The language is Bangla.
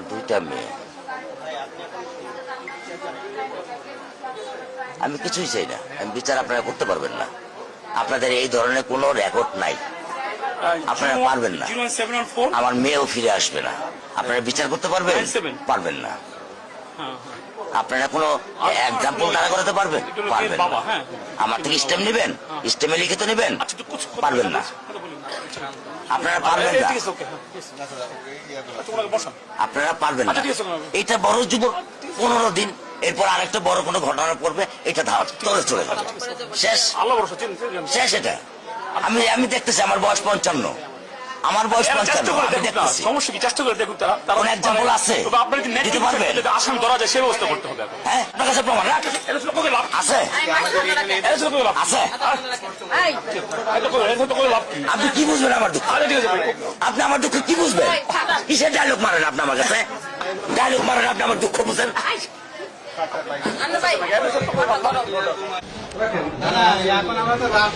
আমার দুইটা মেয়ে, আমি কিছুই চাই না, আমি বিচার আপনারা করতে পারবেন না, আপনাদের এই ধরনের কোনো রেকর্ড নাই, আপনারা পারবেন না, আমার মেয়েও ফিরে আসবে না, আপনারা বিচার করতে পারবেন পারবেন না, আপনারা কোনো এক্সাম্পল দাঁড়া করাতে পারবেন পারবেন না, আমার থেকে স্টেম নেবেন, স্টেমে লিখিত নেবেন পারবেন না, আপনারা পারবেন না, আপনারা পারবেন না। এটা বড় যুবক 15 দিন, এরপর আরেকটা বড় কোনো ঘটনা পড়বে, এটা ধাওয়া চলে যাবে, শেষ শেষ। এটা আমি দেখতেছি, আমার বয়স 55, আমার বয়স 55, আমি দেখতেছি। সমস্যা কি? চেষ্টা করে দেখুন, তারা কোন এক্সাম্পল আছে আপনার কি দিতে পারবেন? আসামি ধরা যায় সে ব্যবস্থা করতে হবে। হ্যাঁ, আপনার কাছে প্রমাণ আছে? আছে? আপনি কি বুঝবেন আমার দুঃখ? আপনি আমার দুঃখ কি বুঝবেন? কিসের ডায়লগ মারেন আপনি আমার কাছে? ডায়লগ মারেন আপনি আমার দুঃখ বুঝেন? এখন আমরা তো রাত